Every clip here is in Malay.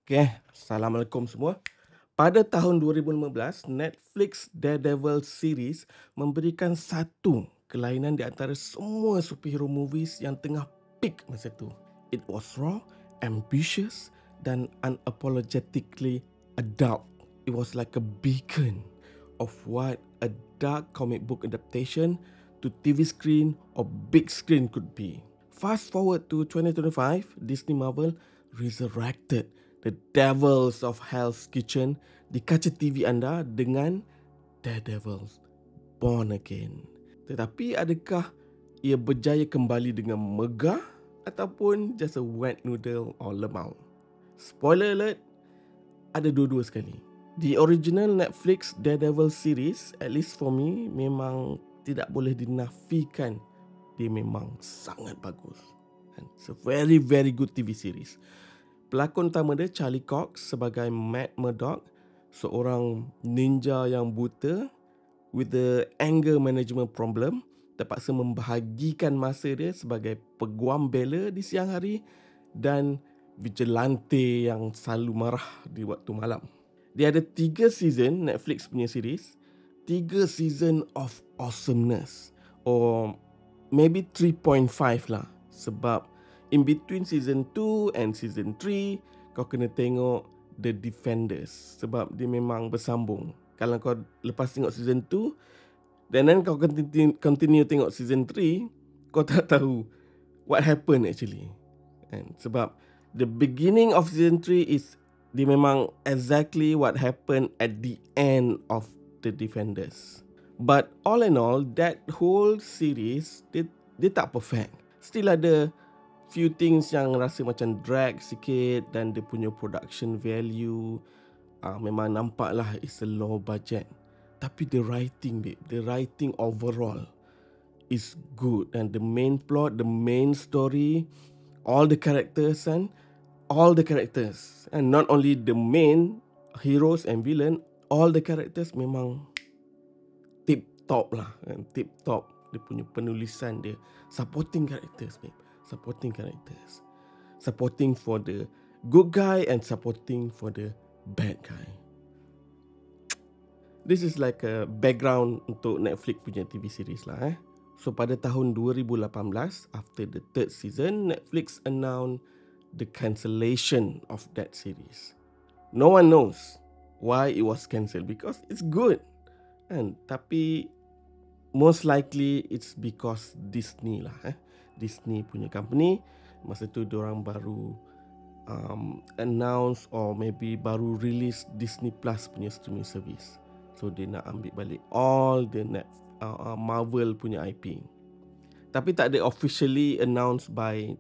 Okay, Assalamualaikum semua. Pada tahun 2015, Netflix Daredevil series memberikan satu kelainan di antara semua superhero movies yang tengah peak masa tu. It was raw, ambitious dan unapologetically adult. It was like a beacon of what a dark comic book adaptation to TV screen or big screen could be. Fast forward to 2025, Disney Marvel resurrected the Devils of Hell's Kitchen di kaca TV anda dengan Daredevils Born Again. Tetapi adakah ia berjaya kembali dengan megah ataupun just a wet noodle or lemau? Spoiler alert, ada dua-dua sekali. The original Netflix Daredevil series, at least for me, memang tidak boleh dinafikan. Dia memang sangat bagus. And it's a very, very good TV series. Pelakon utama dia Charlie Cox sebagai Matt Murdock, seorang ninja yang buta with the anger management problem, terpaksa membahagikan masa dia sebagai peguam bela di siang hari dan vigilante yang selalu marah di waktu malam. Dia ada 3 season Netflix punya series, 3 season of awesomeness, or maybe 3.5 lah, sebab in between season 2 and season 3 kau kena tengok The Defenders sebab dia memang bersambung. Kalau kau lepas tengok season 2 dan then kau continue tengok season 3, kau tak tahu what happened actually. And sebab the beginning of season 3 is dia memang exactly what happened at the end of The Defenders. But all in all, that whole series dia tak perfect. Still ada few things yang rasa macam drag sikit dan dia punya production value memang nampaklah it's a low budget. Tapi the writing, babe, the writing overall is good, and the main plot, the main story, all the characters and not only the main heroes and villain, all the characters memang tip top lah, and tip top. Dia punya penulisan dia, supporting characters, babe, supporting characters, supporting for the good guy and supporting for the bad guy. This is like a background untuk Netflix punya TV series lah. So pada tahun 2018, after the third season, Netflix announced the cancellation of that series. No one knows why it was cancelled because it's good. And tapi most likely it's because Disney lah. Disney punya company, masa tu diorang baru announce or maybe baru release Disney Plus punya streaming service. So dia nak ambil balik all the Marvel punya IP. Tapi tak ada officially announced by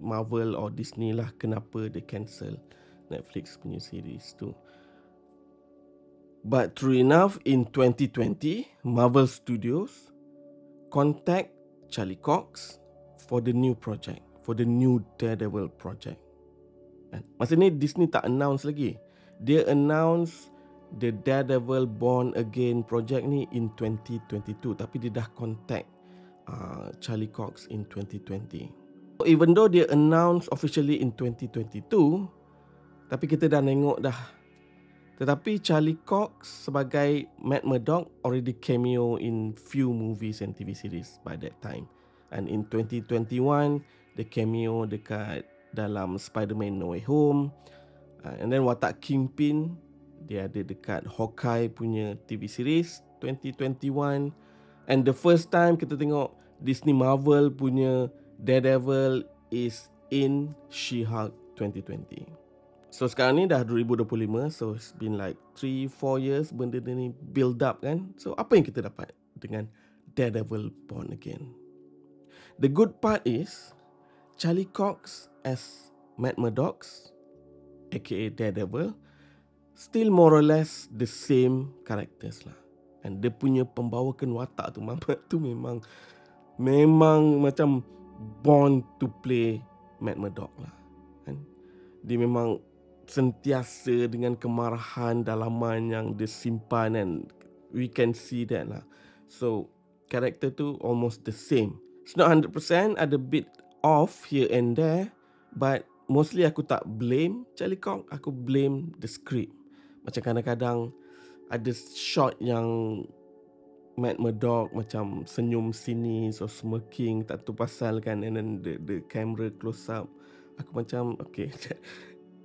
Marvel or Disney lah kenapa dia cancel Netflix punya series tu. But true enough, in 2020, Marvel Studios contact Charlie Cox for the new project, for the new Daredevil project. And masa ni Disney tak announce lagi. Dia announce the Daredevil Born Again project ni in 2022, tapi dia dah contact Charlie Cox in 2020. So, even though dia announce officially in 2022, tapi kita dah tengok dah. Tetapi Charlie Cox sebagai Matt Murdock already cameo in few movies and TV series by that time. And in 2021, dia cameo dekat dalam Spider-Man No Way Home. And then watak Kingpin, dia ada dekat Hawkeye punya TV series 2021. And the first time kita tengok Disney Marvel punya Daredevil is in She-Hulk 2020. So sekarang ni dah 2025, so it's been like 3-4 years benda ni build up kan. So apa yang kita dapat dengan Daredevil Born Again? The good part is Charlie Cox as Matt Murdock, aka Daredevil, still more or less the same characters lah. And dia punya pembawakan watak tu, Mamat tu memang macam born to play Matt Murdock lah. And dia memang sentiasa dengan kemarahan dalaman yang dia simpan, and we can see that lah. So karakter tu almost the same. It's not 100%, ada bit off here and there, but mostly aku tak blame Charlie Cox, aku blame the script. Macam kadang-kadang ada shot yang Matt Murdock macam senyum sinis or smirking tak tahu pasal kan, and then the camera close up. Aku macam okay,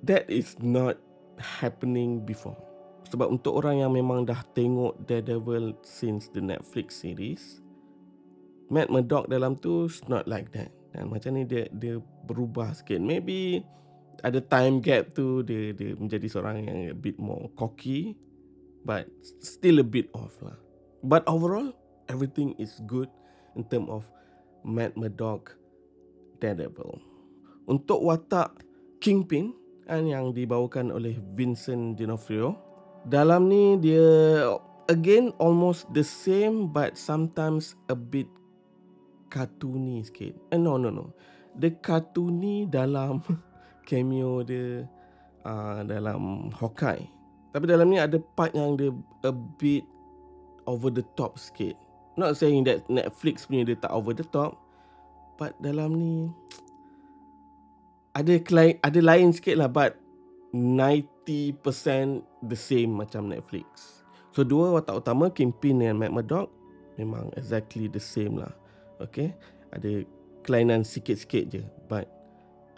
that is not happening before. Sebab untuk orang yang memang dah tengok Daredevil since the Netflix series, Matt Murdock dalam tu is not like that. Dan macam ni dia berubah sikit. Maybe ada time gap tu, dia menjadi seorang yang a bit more cocky, but still a bit off lah. But overall, everything is good in term of Matt Murdock Daredevil. Untuk watak Kingpin kan, yang dibawakan oleh Vincent D'Onofrio, dalam ni dia again almost the same but sometimes a bit cartoony sikit. No. Dia cartoony dalam cameo dia dalam Hawkeye. Tapi dalam ni ada part yang dia a bit over the top sikit. Not saying that Netflix punya dia tak over the top, but dalam ni ada lain sikit lah, but 90% the same macam Netflix. So dua watak utama, Kingpin dan Matt Murdock, memang exactly the same lah. Okay, ada kelainan sikit-sikit je, but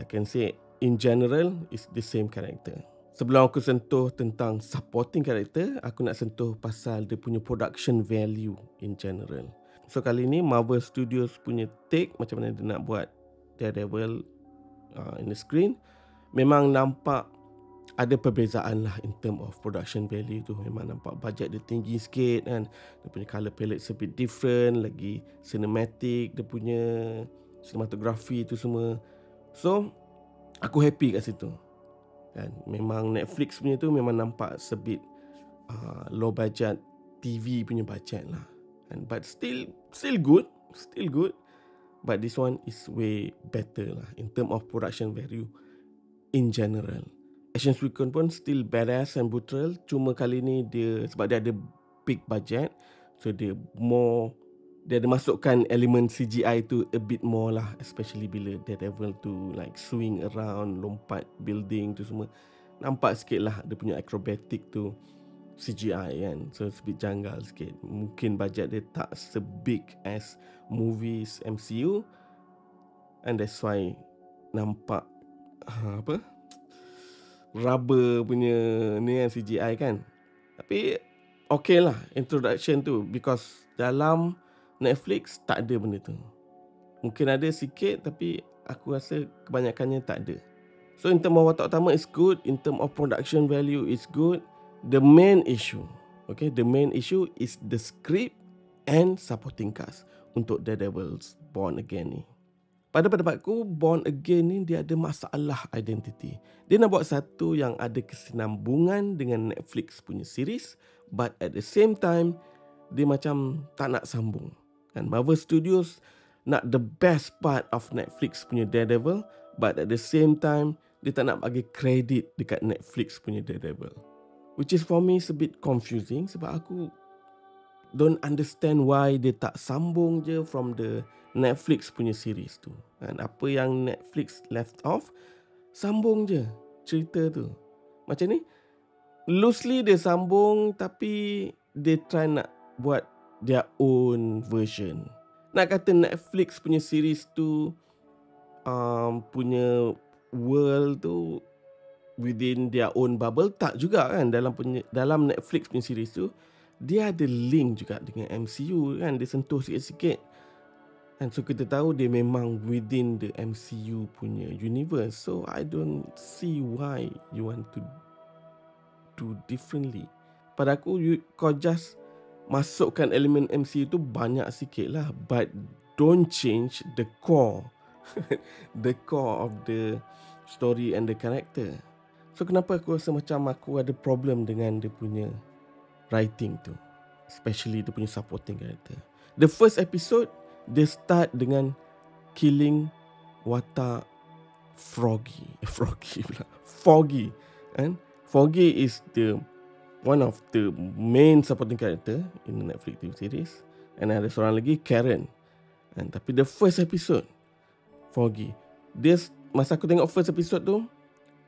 I can say in general is the same character. Sebelum aku sentuh tentang supporting character, aku nak sentuh pasal dia punya production value in general. So kali ni Marvel Studios punya take macam mana dia nak buat Daredevil in the screen, memang nampak ada perbezaan lah in term of production value tu. Memang nampak budget dia tinggi sikit kan. Dia punya colour palette a bit different, lagi cinematic, dia punya cinematography tu semua. So aku happy kat situ kan. Memang Netflix punya tu memang nampak sebit low budget TV punya budget lah kan. But still good. But this one is way better lah in term of production value in general. Action sequence pun still badass and brutal. Cuma kali ni dia, sebab dia ada big budget, so dia ada masukkan elemen CGI tu a bit more lah, especially bila Daredevil tu like swing around, lompat building tu semua. Nampak sikit lah dia punya acrobatic tu CGI kan. So it's a bit janggal sikit. Mungkin budget dia tak se-big as movies MCU, and that's why nampak rubber punya ni kan, CGI kan. Tapi okay lah introduction tu, because dalam Netflix tak ada benda tu. Mungkin ada sikit, tapi aku rasa kebanyakannya tak ada. So in term of watak utama is good, in term of production value is good. The main issue is the script and supporting cast untuk Daredevil's Born Again ni. Pada pendapatku, Born Again ni dia ada masalah identity. Dia nak buat satu yang ada kesinambungan dengan Netflix punya series, but at the same time dia macam tak nak sambung kan. Marvel Studios nak the best part of Netflix punya Daredevil, but at the same time dia tak nak bagi kredit dekat Netflix punya Daredevil, which is for me is a bit confusing. Sebab aku don't understand why dia tak sambung je from the Netflix punya series tu. Dan apa yang Netflix left off, sambung je cerita tu. Macam ni, loosely dia sambung, tapi dia try nak buat their own version. Nak kata Netflix punya series tu punya world tu within their own bubble, tak juga kan. Dalam Netflix punya series tu, dia ada link juga dengan MCU kan. Dia sentuh sikit-sikit. And so kita tahu dia memang within the MCU punya universe. So I don't see why you want to do differently. Pada aku, kau just masukkan elemen MCU tu banyak sikit lah, but don't change the core the core of the story and the character. So kenapa aku rasa macam aku ada problem dengan dia punya writing tu, especially dia punya supporting character. The first episode dia start dengan killing watak Foggy kan. Foggy is one of the main supporting character in the Netflix TV series, and ada seorang lagi, Karen. And tapi the first episode, Foggy Masa aku tengok first episode tu,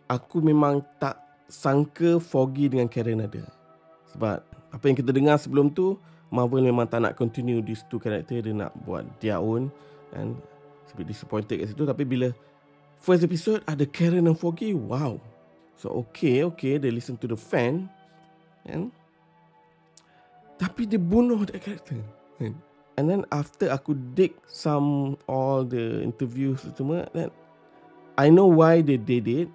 aku memang tak sangka Foggy dengan Karen ada. Sebab apa yang kita dengar sebelum tu, Marvel memang tak nak continue these two character, dia nak buat their own, and a bit disappointed kat situ. Tapi bila first episode ada Karen dan Foggy, wow. So okay, they listen to the fan, kan? Tapi dia bunuh that character, kan? And then after aku dig all the interviews semua, then I know why they did it,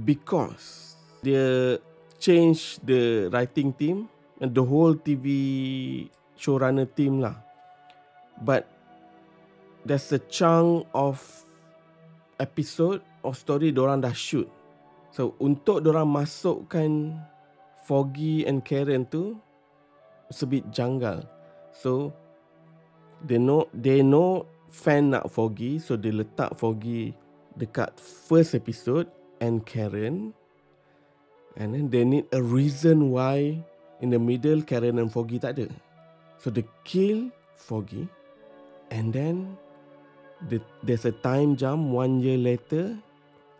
because dia change the writing team and the whole TV showrunner team lah. But there's a chunk of episode or story dorang dah shoot. So untuk dorang masukkan Foggy and Karen tu, it's a bit janggal. So they know fan nak Foggy, so they letak Foggy dekat first episode and Karen, and then they need a reason why in the middle Karen and Foggy tak ada. So they kill Foggy, and then there's a time jump 1 year later,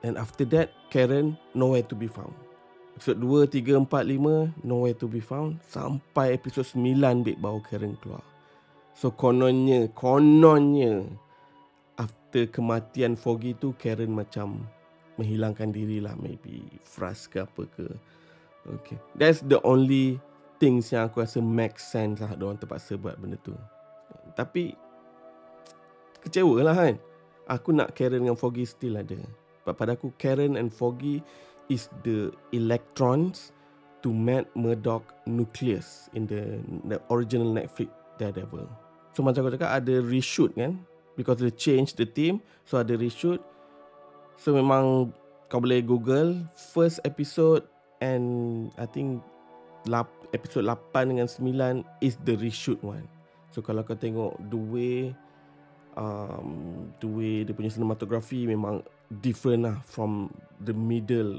and after that Karen nowhere to be found. Episode 2, 3, 4, 5 nowhere to be found, sampai episode 9 baru Karen keluar. So kononnya after kematian Foggy tu, Karen macam menghilangkan diri lah, maybe frust ke apa ke. Okay, that's the only things yang aku rasa make sense lah, diorang terpaksa buat benda tu. Tapi kecewa lah kan. Aku nak Karen dengan Foggy still ada. Pada aku, Karen and Foggy is the electrons to Matt Murdock nucleus in the original Netflix Daredevil. So macam aku cakap, ada reshoot kan, because they change the team, so ada reshoot. So memang kau boleh Google first episode, and I think episode 8 dengan 9 is the reshoot one. So kalau kau tengok the way dia punya cinematography memang different lah from the middle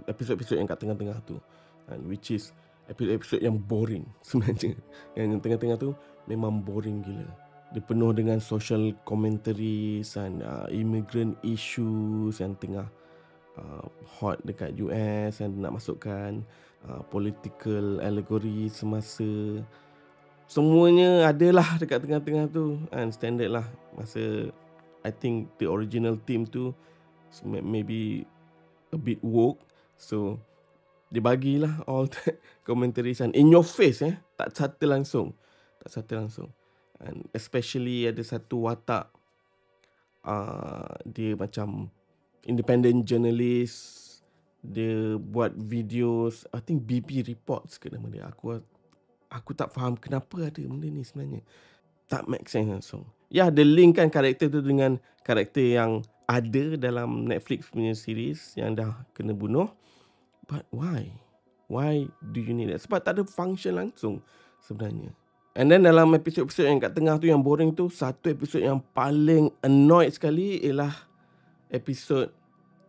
episode-episode yang kat tengah-tengah tu, and which is episode yang boring sebenarnya. Yang tengah-tengah tu memang boring gila. Dia penuh dengan social commentaries and immigrant issues yang tengah hot dekat US, and nak masukkan political allegory semasa. Semuanya adalah dekat tengah-tengah tu, and standard lah. Masa I think the original team tu maybe a bit woke, so dia bagilah all that commentaries and in your face, tak subtle langsung. And especially ada satu watak dia macam independent journalist, dia buat videos, I think BP Reports ke nama dia. Aku tak faham kenapa ada benda ni sebenarnya. Tak make sense langsung. Ya, dia linkkan karakter tu dengan karakter yang ada dalam Netflix punya series yang dah kena bunuh. But why? Why do you need that? Sebab tak ada function langsung sebenarnya. And then dalam episod-episod yang kat tengah tu yang boring tu, satu episod yang paling annoyed sekali ialah episod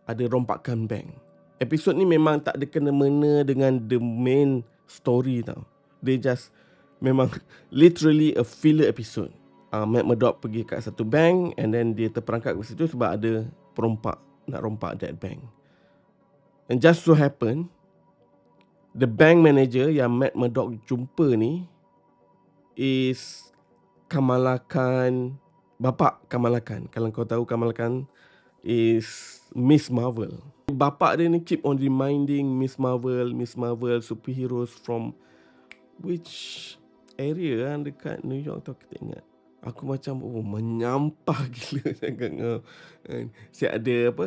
ada rompakan bank. Episod ni memang tak ada kena-mena dengan the main story tau. They just memang literally a filler episode. Matt Murdock pergi kat satu bank, and then dia terperangkap kat situ sebab ada perompak nak rompak that bank. And just so happen, the bank manager yang Matt Murdock jumpa ni is Kamala Khan, bapa Kamala Khan. Kalau kau tahu, Kamala Khan is Miss Marvel. Bapa dia ni keep on reminding Miss Marvel, superheroes from which area kan, dekat New York tu kita ingat. Aku macam menyampah gila sangat. Siap ada apa?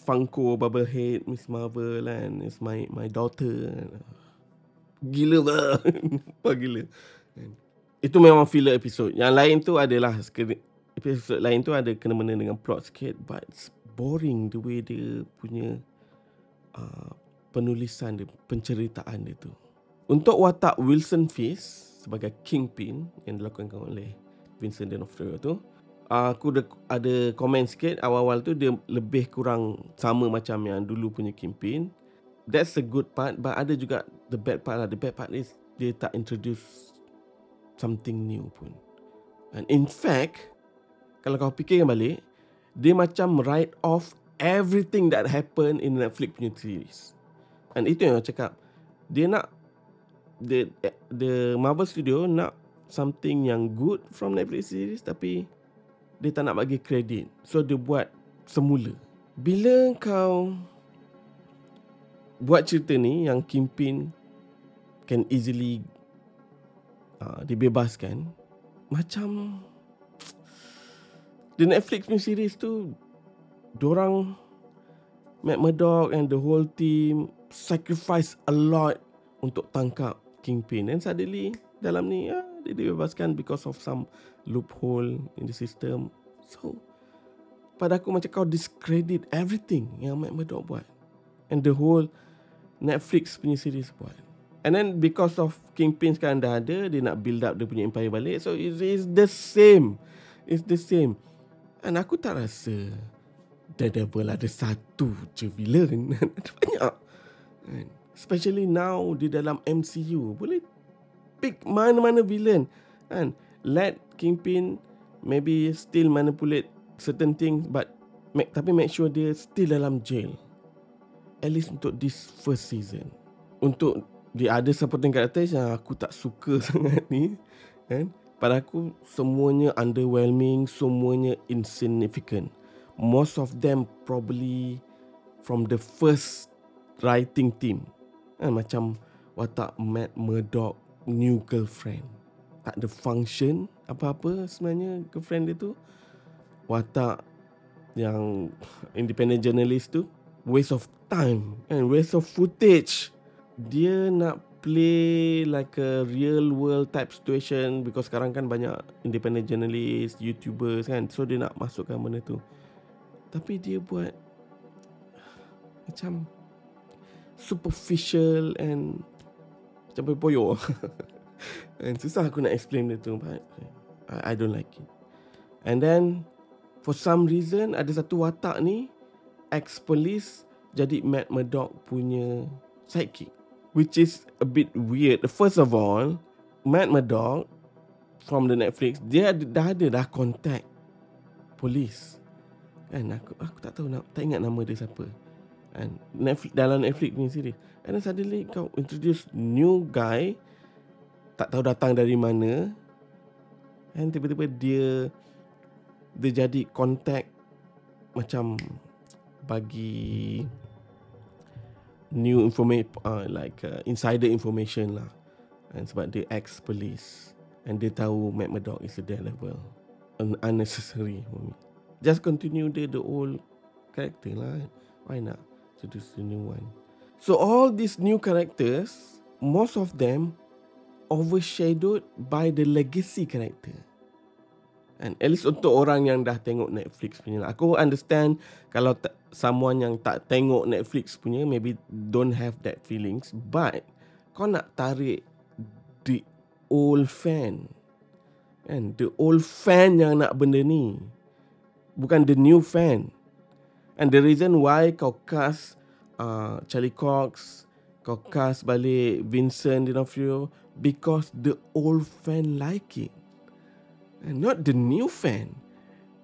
Funko Bubblehead Miss Marvel kan, is my daughter. Gila bah. Gila. Itu memang filler episode. Yang lain tu adalah episode lain tu ada kena-mena dengan plot sikit, but it's boring the way dia punya penulisan dia, penceritaan dia tu. Untuk watak Wilson Fisk sebagai Kingpin yang dilakukan oleh Vincent D'Onofrio tu, aku ada komen sikit awal-awal tu, dia lebih kurang sama macam yang dulu punya Kingpin. That's a good part, but ada juga the bad part lah. The bad part is dia tak introduce something new pun. And in fact, kalau kau fikirkan balik, Dia macam write off everything that happened in Netflix punya series. And itu yang aku cakap. Dia nak the Marvel Studio nak something yang good from Netflix series, tapi dia tak nak bagi kredit. So dia buat semula. Bila kau buat cerita ni yang Kingpin can easily dibebaskan, macam the Netflix punya series tu, dorang Matt Murdock and the whole team sacrifice a lot untuk tangkap Kingpin. And suddenly dalam ni dia dibebaskan because of some loophole in the system. So pada aku macam kau discredit everything yang Matt Murdock buat and the whole Netflix punya series buat. And then because of Kingpin sekarang dah ada, dia nak build up dia punya empire balik. So it's the same. It's the same. And aku tak rasa Daredevil ada satu je villain. Ada banyak. Especially now di dalam MCU. Boleh pick mana-mana villain. And let Kingpin maybe still manipulate certain things, but tapi make sure dia still dalam jail. At least untuk this first season. Untuk dia ada supporting characters yang aku tak suka sangat ni, kan? Pada aku semuanya underwhelming, semuanya insignificant. Most of them probably from the first writing team. Macam watak Matt Murdock new girlfriend, tak ada function apa-apa sebenarnya girlfriend dia tu. Watak yang independent journalist tu, waste of time and waste of footage. Dia nak play like a real world type situation because sekarang kan banyak independent journalist, YouTubers kan, so dia nak masukkan benda tu. Tapi dia buat macam superficial and macam poyo. And susah aku nak explain dia tu, but I don't like it. And then for some reason ada satu watak ni, ex-police, jadi Matt Murdock punya sidekick, which is a bit weird. First of all, Matt Murdock from the Netflix, dia dah contact police. Kan aku tak tahu, tak ingat nama dia siapa. And dalam Netflix punya series. And then suddenly kau introduce new guy, tak tahu datang dari mana. And tiba-tiba dia jadi contact, macam bagi new information, insider information lah. And sebab dia ex-police and dia tahu Matt Murdock is a Daredevil. Unnecessary for me. Just continue the old character lah. Why not introduce the new one? So all these new characters, most of them overshadowed by the legacy character. And at least untuk orang yang dah tengok Netflix punya lah. Aku understand kalau someone yang tak tengok Netflix punya maybe don't have that feelings, but kau nak tarik the old fan, and the old fan yang nak benda ni, bukan the new fan. And the reason why kau cast Charlie Cox, kau cast balik Vincent D'Onofrio, because the old fan like it and not the new fan.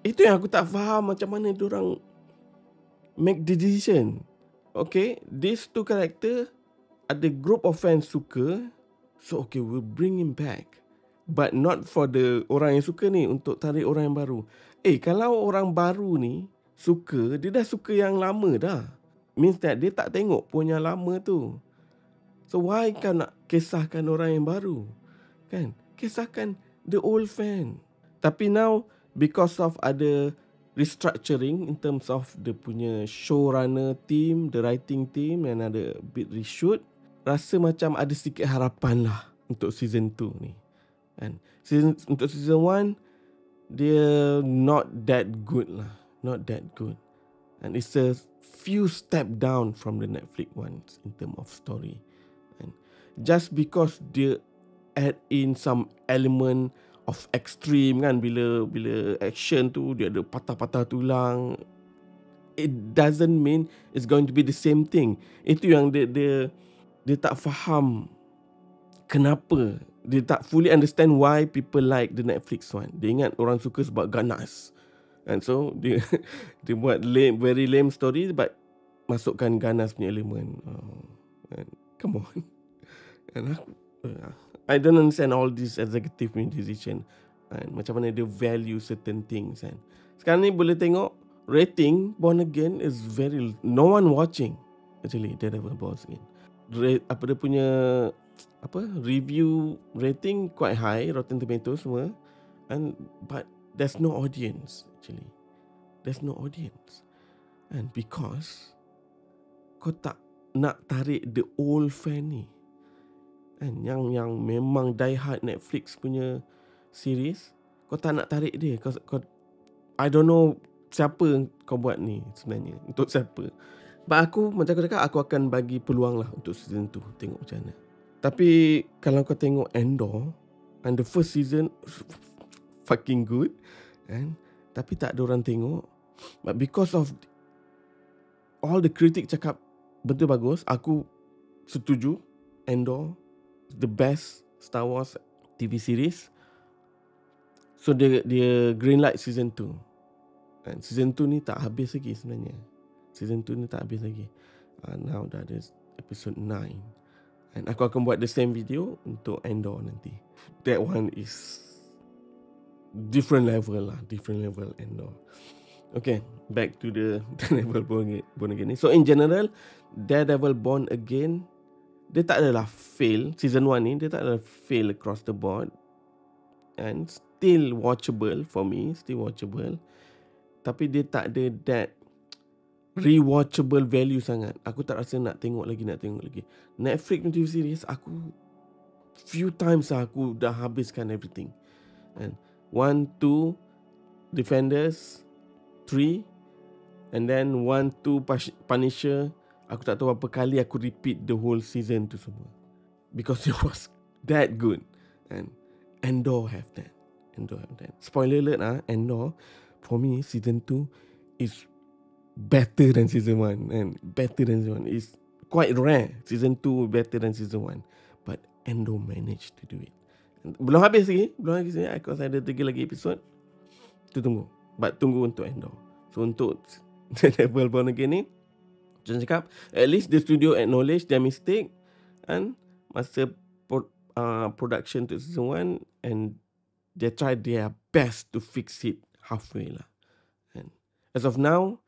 Itu yang aku tak faham, macam mana diorang make the decision. Okay, these two character, ada group of fans suka, so okay, we'll bring him back. But not for the orang yang suka ni, untuk tarik orang yang baru. Kalau orang baru ni suka, dia dah suka yang lama dah, means that dia tak tengok pun yang lama tu. So why kau nak kisahkan orang yang baru? Kan, kisahkan the old fan. Tapi now because of ada restructuring in terms of the punya showrunner team, the writing team, and ada bit reshoot, rasa macam ada sedikit harapan lah untuk season 2 ni. And untuk season 1, dia not that good lah. Not that good. And it's a few step down from the Netflix ones in terms of story. And just because dia add in some element of extreme kan, bila action tu dia ada patah-patah tulang, it doesn't mean it's going to be the same thing. Itu yang dia tak faham kenapa. Dia tak fully understand why people like the Netflix one. Dia ingat orang suka sebab ganas, And so dia dia buat very lame story but masukkan ganas punya elemen. And come on. And I don't understand all these executive punya decision. And macam mana dia value certain things kan. Sekarang ni boleh tengok rating Born Again is very no one watching actually Daredevil Born Again. Apa dia punya review rating quite high, Rotten Tomatoes semua, but there's no audience actually. There's no audience. And because kau tak nak tarik the old fan ni, kan, yang memang die hard Netflix punya series, kau tak nak tarik dia. Kau I don't know siapa kau buat ni sebenarnya, untuk siapa. But aku macam aku cakap, aku akan bagi peluang lah untuk season 2, tengok macam mana. Tapi kalau kau tengok Andor, and the first season fucking good, kan, tapi tak ada orang tengok. But because of all the critic cakap betul bagus, aku setuju Andor the best Star Wars TV series. So dia green light season 2. And season 2 ni tak habis lagi sebenarnya. Season 2 ni tak habis lagi. Now dah ada episode 9. And aku akan buat the same video untuk Andor nanti. That one is different level lah. Different level Andor. Okay, back to the Daredevil Born Again ni. So in general, Daredevil Born Again, dia tak adalah fail. Season 1 ni, dia tak adalah fail across the board. And still watchable for me. Still watchable. Tapi dia tak ada that rewatchable value sangat. Aku tak rasa nak tengok lagi. Netflix TV series, aku few times lah aku dah habiskan everything. And 1, 2, Defenders, 3, and then 1, 2, Punisher. Aku tak tahu berapa kali aku repeat the whole season tu semua. Because it was that good. And Andor have that. Spoiler alert Andor, for me, season 2 is better than season 1. And better than season 1. It's quite rare season 2 better than season 1. But Andor managed to do it. Belum habis lagi. Aku rasa ada 3 lagi episod. Tu tunggu. But tunggu untuk Andor. So untuk Daredevil Born Again ni, jangan cakap, at least the studio acknowledge their mistake and masa production to season 1, and they try their best to fix it halfway lah. And as of now,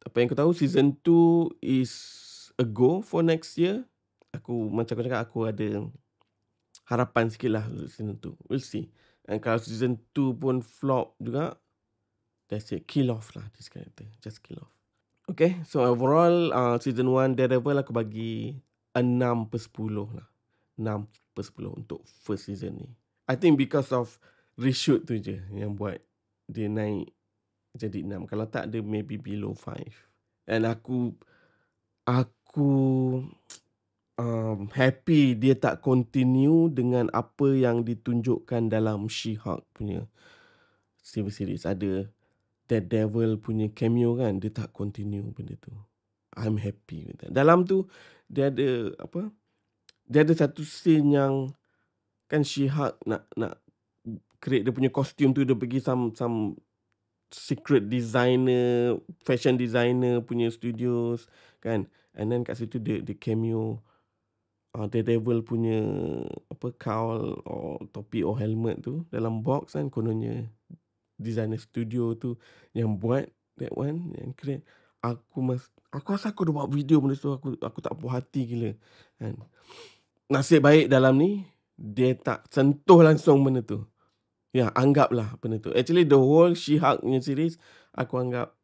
apa yang aku tahu, season 2 is a go for next year. Aku macam aku cakap, aku ada harapan sikit lah season 2. We'll see. And kalau season 2 pun flop juga, that's it. Kill off lah this character. Just kill off. Okay, so overall season 1 Daredevil aku bagi 6/10 lah. 6/10 untuk first season ni. I think because of reshoot tu je yang buat dia naik jadi 6. Kalau tak, dia maybe below 5. And aku happy dia tak continue dengan apa yang ditunjukkan dalam She-Hulk punya TV series. Ada Daredevil punya cameo kan, dia tak continue benda tu. I'm happy with that. Dalam tu dia ada satu scene yang kan She-Hulk nak create dia punya kostum tu, dia pergi some secret designer, fashion designer punya studios kan. And then kat situ dia cameo Daredevil punya cowl or topi or helmet tu dalam box kan, kononnya designer studio tu yang buat that one, yang create. Aku rasa aku dah buat video benda tu, aku tak puas hati gila kan. Nasib baik dalam ni dia tak sentuh langsung benda tu. Ya, anggaplah benda tu. Actually the whole She-Hulk punya series aku anggap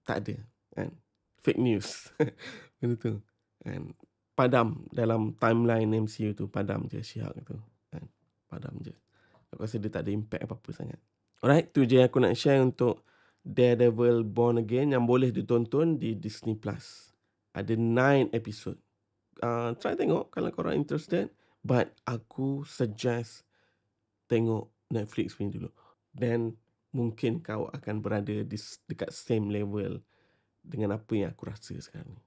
tak ada kan. Fake news. Benda tu. And padam dalam timeline MCU tu, padam je She-Hulk tu kan. Padam je. Aku rasa dia tak ada impact apa-apa sangat. Alright, tu je aku nak share untuk Daredevil Born Again yang boleh ditonton di Disney Plus. Ada 9 episode. Try tengok kalau korang interested. But aku suggest tengok Netflix punya dulu. Then mungkin kau akan berada dekat same level dengan apa yang aku rasa sekarang ni.